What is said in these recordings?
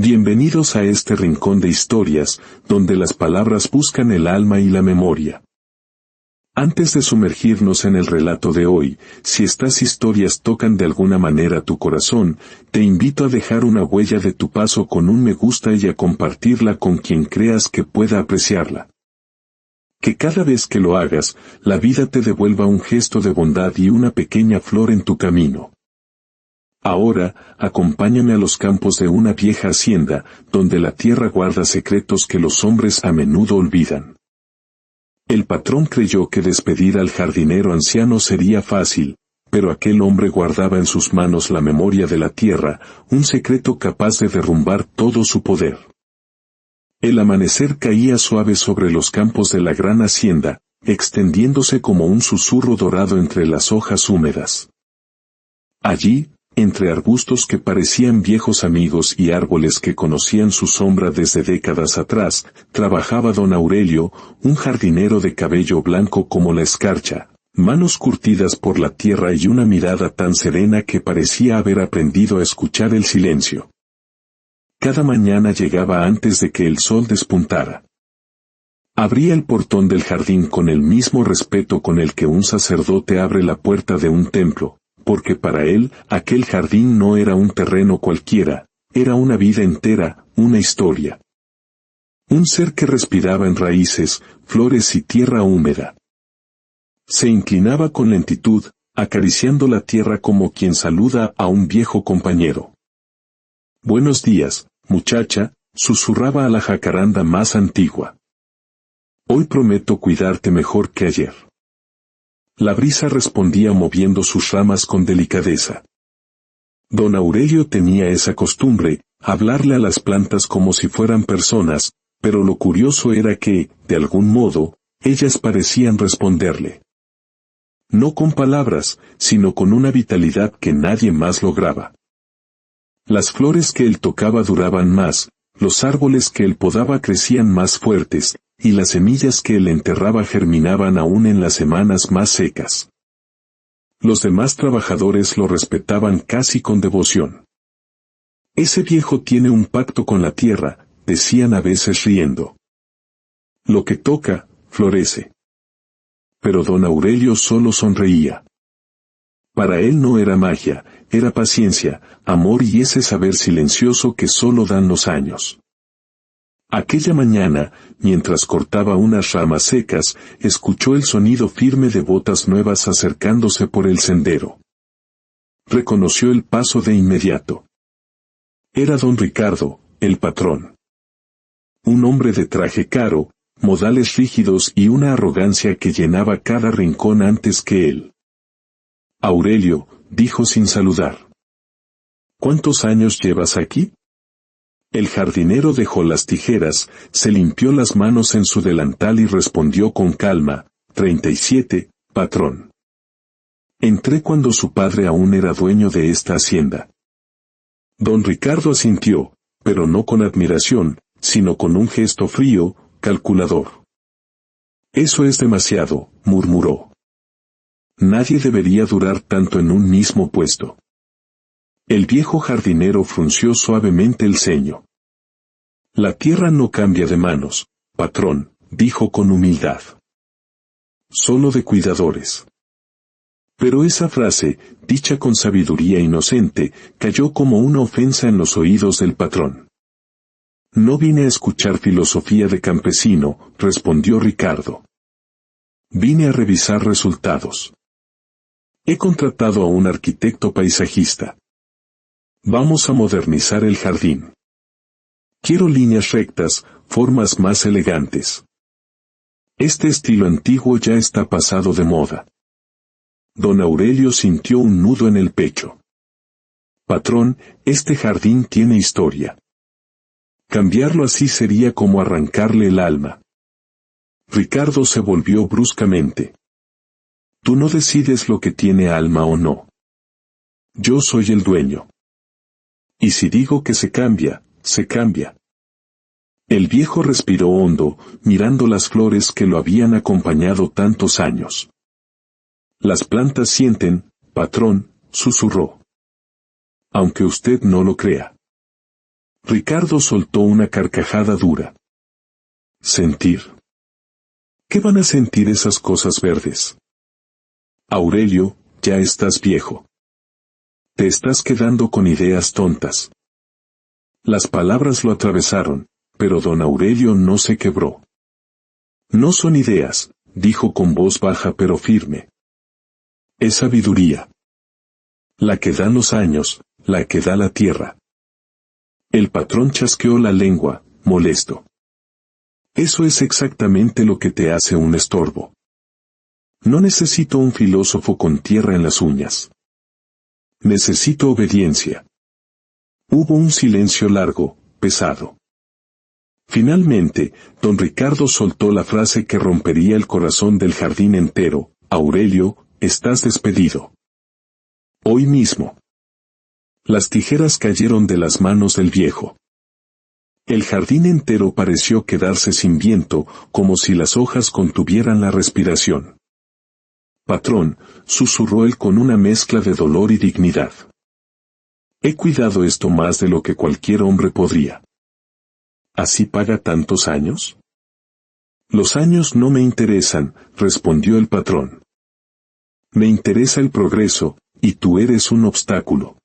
Bienvenidos a este rincón de historias, donde las palabras buscan el alma y la memoria. Antes de sumergirnos en el relato de hoy, si estas historias tocan de alguna manera tu corazón, te invito a dejar una huella de tu paso con un me gusta y a compartirla con quien creas que pueda apreciarla. Que cada vez que lo hagas, la vida te devuelva un gesto de bondad y una pequeña flor en tu camino. Ahora, acompáñame a los campos de una vieja hacienda, donde la tierra guarda secretos que los hombres a menudo olvidan. El patrón creyó que despedir al jardinero anciano sería fácil, pero aquel hombre guardaba en sus manos la memoria de la tierra, un secreto capaz de derrumbar todo su poder. El amanecer caía suave sobre los campos de la gran hacienda, extendiéndose como un susurro dorado entre las hojas húmedas. Allí, entre arbustos que parecían viejos amigos y árboles que conocían su sombra desde décadas atrás, trabajaba don Aurelio, un jardinero de cabello blanco como la escarcha, manos curtidas por la tierra y una mirada tan serena que parecía haber aprendido a escuchar el silencio. Cada mañana llegaba antes de que el sol despuntara. Abría el portón del jardín con el mismo respeto con el que un sacerdote abre la puerta de un templo, porque para él, aquel jardín no era un terreno cualquiera, era una vida entera, una historia. Un ser que respiraba en raíces, flores y tierra húmeda. Se inclinaba con lentitud, acariciando la tierra como quien saluda a un viejo compañero. «Buenos días, muchacha», susurraba a la jacaranda más antigua. «Hoy prometo cuidarte mejor que ayer». La brisa respondía moviendo sus ramas con delicadeza. Don Aurelio tenía esa costumbre, hablarle a las plantas como si fueran personas, pero lo curioso era que, de algún modo, ellas parecían responderle. No con palabras, sino con una vitalidad que nadie más lograba. Las flores que él tocaba duraban más, los árboles que él podaba crecían más fuertes, y las semillas que él enterraba germinaban aún en las semanas más secas. Los demás trabajadores lo respetaban casi con devoción. «Ese viejo tiene un pacto con la tierra», decían a veces riendo. «Lo que toca, florece». Pero don Aurelio solo sonreía. Para él no era magia, era paciencia, amor y ese saber silencioso que solo dan los años. Aquella mañana, mientras cortaba unas ramas secas, escuchó el sonido firme de botas nuevas acercándose por el sendero. Reconoció el paso de inmediato. Era don Ricardo, el patrón. Un hombre de traje caro, modales rígidos y una arrogancia que llenaba cada rincón antes que él. «Aurelio», dijo sin saludar. «¿Cuántos años llevas aquí?» El jardinero dejó las tijeras, se limpió las manos en su delantal y respondió con calma, 37, patrón. Entré cuando su padre aún era dueño de esta hacienda. Don Ricardo asintió, pero no con admiración, sino con un gesto frío, calculador. «Eso es demasiado», murmuró. «Nadie debería durar tanto en un mismo puesto». El viejo jardinero frunció suavemente el ceño. «La tierra no cambia de manos, patrón», dijo con humildad. «Solo de cuidadores». Pero esa frase, dicha con sabiduría inocente, cayó como una ofensa en los oídos del patrón. «No vine a escuchar filosofía de campesino», respondió Ricardo. «Vine a revisar resultados. He contratado a un arquitecto paisajista. Vamos a modernizar el jardín. Quiero líneas rectas, formas más elegantes. Este estilo antiguo ya está pasado de moda». Don Aurelio sintió un nudo en el pecho. «Patrón, este jardín tiene historia. Cambiarlo así sería como arrancarle el alma». Ricardo se volvió bruscamente. «Tú no decides lo que tiene alma o no. Yo soy el dueño. Y si digo que se cambia, se cambia». El viejo respiró hondo, mirando las flores que lo habían acompañado tantos años. «Las plantas sienten, patrón», susurró. «Aunque usted no lo crea». Ricardo soltó una carcajada dura. Sentir. ¿Qué van a sentir esas cosas verdes? Aurelio, ya estás viejo. Te estás quedando con ideas tontas. Las palabras lo atravesaron, pero don Aurelio no se quebró. No son ideas, dijo con voz baja pero firme. Es sabiduría. La que dan los años, la que da la tierra. El patrón chasqueó la lengua, molesto. Eso es exactamente lo que te hace un estorbo. No necesito un filósofo con tierra en las uñas. Necesito obediencia. Hubo un silencio largo, pesado. Finalmente, don Ricardo soltó la frase que rompería el corazón del jardín entero. Aurelio, estás despedido. Hoy mismo. Las tijeras cayeron de las manos del viejo. El jardín entero pareció quedarse sin viento, como si las hojas contuvieran la respiración. Patrón, susurró él con una mezcla de dolor y dignidad. He cuidado esto más de lo que cualquier hombre podría. ¿Así paga tantos años? Los años no me interesan, respondió el patrón. Me interesa el progreso, y tú eres un obstáculo.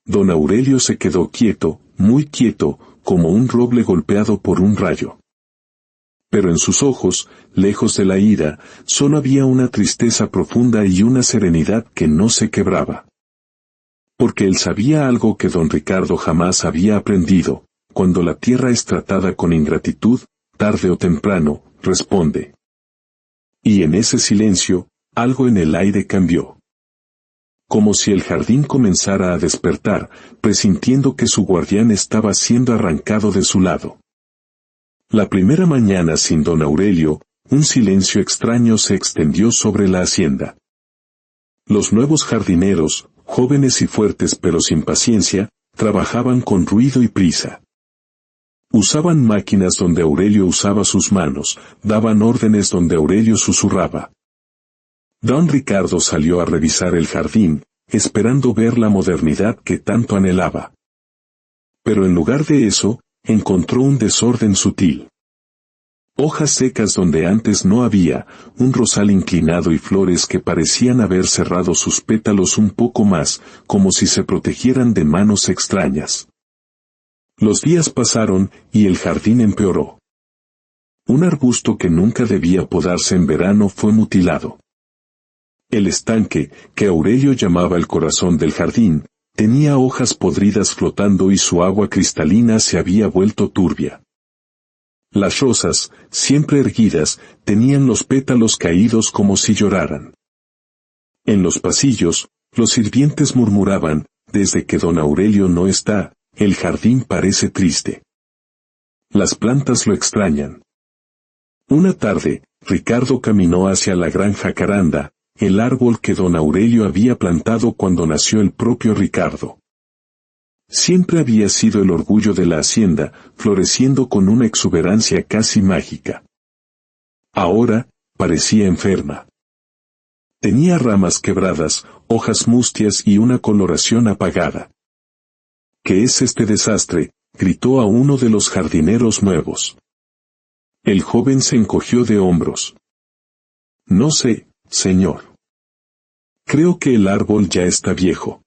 Don Aurelio se quedó quieto, muy quieto, como un roble golpeado por un rayo. Pero en sus ojos, lejos de la ira, solo había una tristeza profunda y una serenidad que no se quebraba. Porque él sabía algo que don Ricardo jamás había aprendido: cuando la tierra es tratada con ingratitud, tarde o temprano, responde. Y en ese silencio, algo en el aire cambió. Como si el jardín comenzara a despertar, presintiendo que su guardián estaba siendo arrancado de su lado. La primera mañana sin don Aurelio, un silencio extraño se extendió sobre la hacienda. Los nuevos jardineros, jóvenes y fuertes pero sin paciencia, trabajaban con ruido y prisa. Usaban máquinas donde Aurelio usaba sus manos, daban órdenes donde Aurelio susurraba. Don Ricardo salió a revisar el jardín, esperando ver la modernidad que tanto anhelaba. Pero en lugar de eso, encontró un desorden sutil. Hojas secas donde antes no había, un rosal inclinado y flores que parecían haber cerrado sus pétalos un poco más, como si se protegieran de manos extrañas. Los días pasaron, y el jardín empeoró. Un arbusto que nunca debía podarse en verano fue mutilado. El estanque, que Aurelio llamaba el corazón del jardín, tenía hojas podridas flotando y su agua cristalina se había vuelto turbia. Las rosas, siempre erguidas, tenían los pétalos caídos como si lloraran. En los pasillos, los sirvientes murmuraban: desde que don Aurelio no está, el jardín parece triste. Las plantas lo extrañan. Una tarde, Ricardo caminó hacia la gran jacaranda, el árbol que don Aurelio había plantado cuando nació el propio Ricardo. Siempre había sido el orgullo de la hacienda, floreciendo con una exuberancia casi mágica. Ahora, parecía enferma. Tenía ramas quebradas, hojas mustias y una coloración apagada. ¿Qué es este desastre?, gritó a uno de los jardineros nuevos. El joven se encogió de hombros. No sé, señor. Creo que el árbol ya está viejo.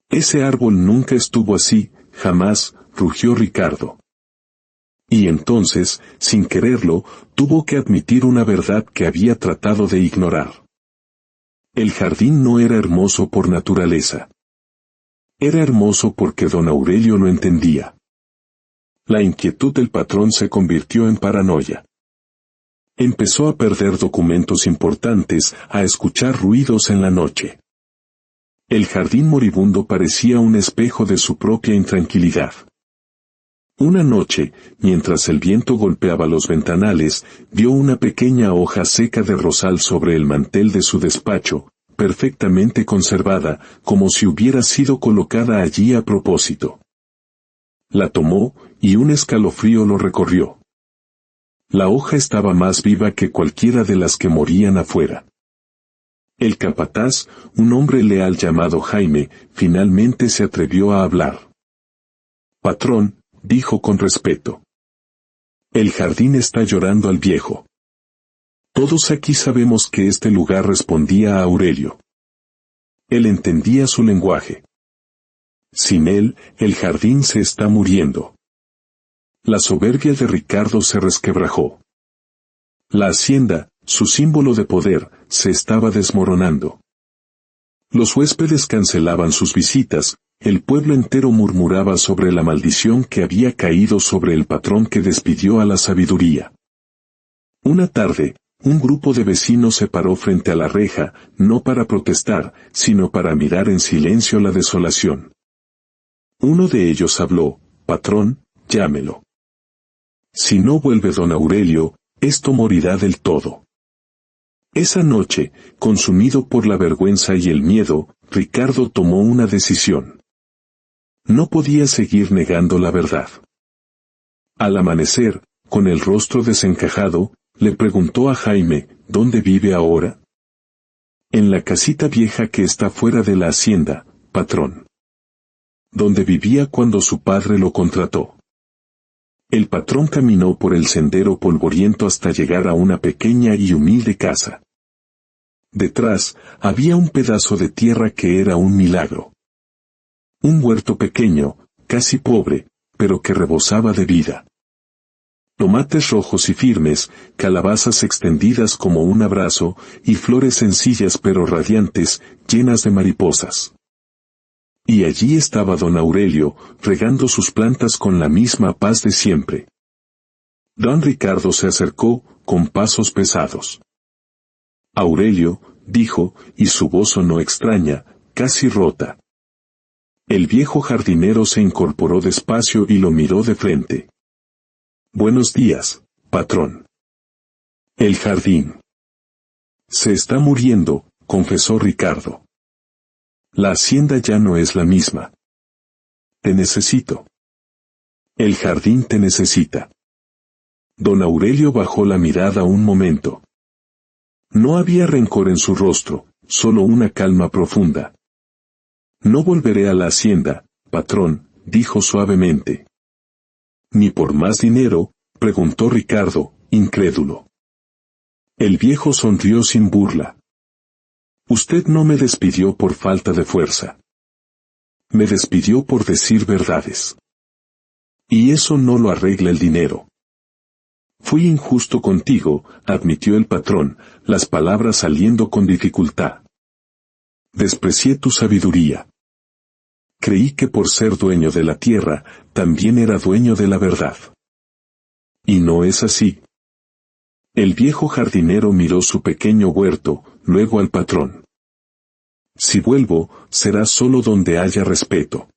Ese árbol nunca estuvo así, jamás, rugió Ricardo. Y entonces, sin quererlo, tuvo que admitir una verdad que había tratado de ignorar. El jardín no era hermoso por naturaleza. Era hermoso porque don Aurelio lo entendía. La inquietud del patrón se convirtió en paranoia. Empezó a perder documentos importantes, a escuchar ruidos en la noche. El jardín moribundo parecía un espejo de su propia intranquilidad. Una noche, mientras el viento golpeaba los ventanales, vio una pequeña hoja seca de rosal sobre el mantel de su despacho, perfectamente conservada, como si hubiera sido colocada allí a propósito. La tomó, y un escalofrío lo recorrió. La hoja estaba más viva que cualquiera de las que morían afuera. El capataz, un hombre leal llamado Jaime, finalmente se atrevió a hablar. Patrón, dijo con respeto. El jardín está llorando al viejo. Todos aquí sabemos que este lugar respondía a Aurelio. Él entendía su lenguaje. Sin él, el jardín se está muriendo. La soberbia de Ricardo se resquebrajó. La hacienda, su símbolo de poder, se estaba desmoronando. Los huéspedes cancelaban sus visitas, el pueblo entero murmuraba sobre la maldición que había caído sobre el patrón que despidió a la sabiduría. Una tarde, un grupo de vecinos se paró frente a la reja, no para protestar, sino para mirar en silencio la desolación. Uno de ellos habló: patrón, llámelo. Si no vuelve don Aurelio, esto morirá del todo. Esa noche, consumido por la vergüenza y el miedo, Ricardo tomó una decisión. No podía seguir negando la verdad. Al amanecer, con el rostro desencajado, le preguntó a Jaime: ¿dónde vive ahora? En la casita vieja que está fuera de la hacienda, patrón. Donde vivía cuando su padre lo contrató. El patrón caminó por el sendero polvoriento hasta llegar a una pequeña y humilde casa. Detrás, había un pedazo de tierra que era un milagro. Un huerto pequeño, casi pobre, pero que rebosaba de vida. Tomates rojos y firmes, calabazas extendidas como un abrazo, y flores sencillas pero radiantes, llenas de mariposas. Y allí estaba don Aurelio, regando sus plantas con la misma paz de siempre. Don Ricardo se acercó, con pasos pesados. Aurelio, dijo, y su voz sonó extraña, casi rota. El viejo jardinero se incorporó despacio y lo miró de frente. Buenos días, patrón. El jardín. Se está muriendo, confesó Ricardo. La hacienda ya no es la misma. Te necesito. El jardín te necesita. Don Aurelio bajó la mirada un momento. No había rencor en su rostro, solo una calma profunda. No volveré a la hacienda, patrón, dijo suavemente. ¿Ni por más dinero?, preguntó Ricardo, incrédulo. El viejo sonrió sin burla. Usted no me despidió por falta de fuerza. Me despidió por decir verdades. Y eso no lo arregla el dinero. Fui injusto contigo, admitió el patrón, las palabras saliendo con dificultad. Desprecié tu sabiduría. Creí que por ser dueño de la tierra, también era dueño de la verdad. Y no es así. El viejo jardinero miró su pequeño huerto, luego al patrón. Si vuelvo, será solo donde haya respeto.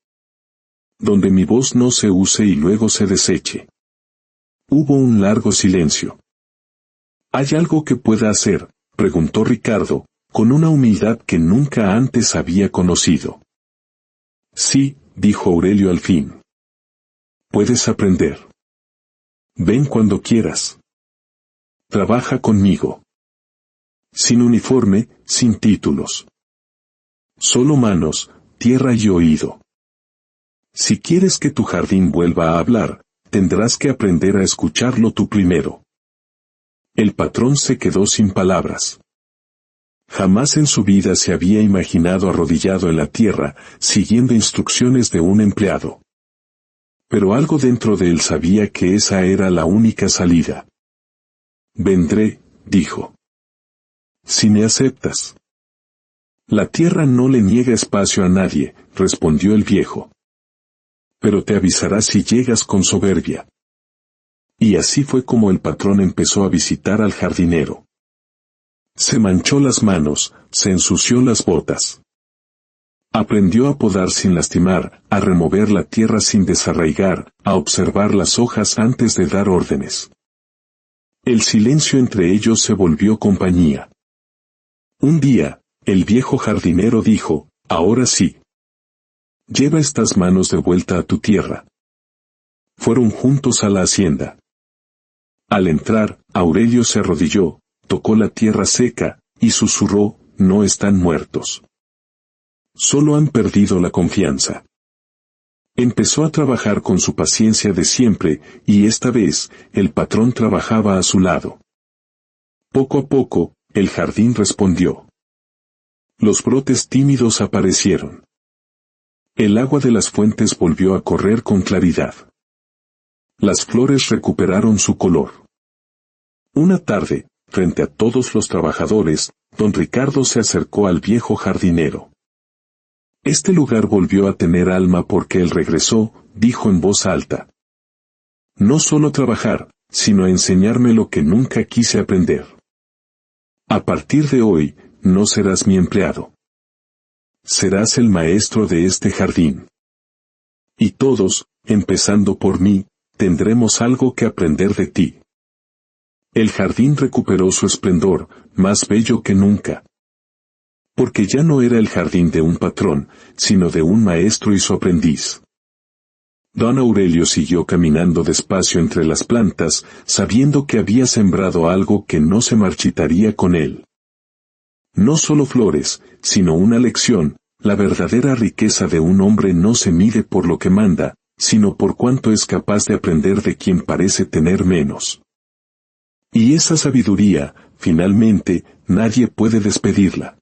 Donde mi voz no se use y luego se deseche. Hubo un largo silencio. ¿Hay algo que pueda hacer?, preguntó Ricardo, con una humildad que nunca antes había conocido. Sí, dijo Aurelio al fin. Puedes aprender. Ven cuando quieras. Trabaja conmigo. Sin uniforme, sin títulos. Solo manos, tierra y oído. Si quieres que tu jardín vuelva a hablar, tendrás que aprender a escucharlo tú primero. El patrón se quedó sin palabras. Jamás en su vida se había imaginado arrodillado en la tierra, siguiendo instrucciones de un empleado. Pero algo dentro de él sabía que esa era la única salida. Vendré, dijo. Si me aceptas. La tierra no le niega espacio a nadie, respondió el viejo. Pero te avisará si llegas con soberbia. Y así fue como el patrón empezó a visitar al jardinero. Se manchó las manos, se ensució las botas. Aprendió a podar sin lastimar, a remover la tierra sin desarraigar, a observar las hojas antes de dar órdenes. El silencio entre ellos se volvió compañía. Un día, el viejo jardinero dijo: ahora sí. Lleva estas manos de vuelta a tu tierra. Fueron juntos a la hacienda. Al entrar, Aurelio se arrodilló, tocó la tierra seca, y susurró: no están muertos. Solo han perdido la confianza. Empezó a trabajar con su paciencia de siempre, y esta vez, el patrón trabajaba a su lado. Poco a poco, el jardín respondió. Los brotes tímidos aparecieron. El agua de las fuentes volvió a correr con claridad. Las flores recuperaron su color. Una tarde, frente a todos los trabajadores, don Ricardo se acercó al viejo jardinero. Este lugar volvió a tener alma porque él regresó, dijo en voz alta. No solo trabajar, sino enseñarme lo que nunca quise aprender. A partir de hoy, no serás mi empleado. Serás el maestro de este jardín. Y todos, empezando por mí, tendremos algo que aprender de ti. El jardín recuperó su esplendor, más bello que nunca. Porque ya no era el jardín de un patrón, sino de un maestro y su aprendiz. Don Aurelio siguió caminando despacio entre las plantas, sabiendo que había sembrado algo que no se marchitaría con él. No solo flores, sino una lección. La verdadera riqueza de un hombre no se mide por lo que manda, sino por cuánto es capaz de aprender de quien parece tener menos. Y esa sabiduría, finalmente, nadie puede despedirla.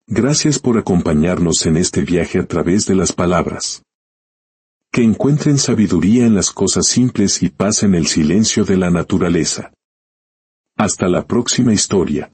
Gracias por acompañarnos en este viaje a través de las palabras. Que encuentren sabiduría en las cosas simples y paz en el silencio de la naturaleza. Hasta la próxima historia.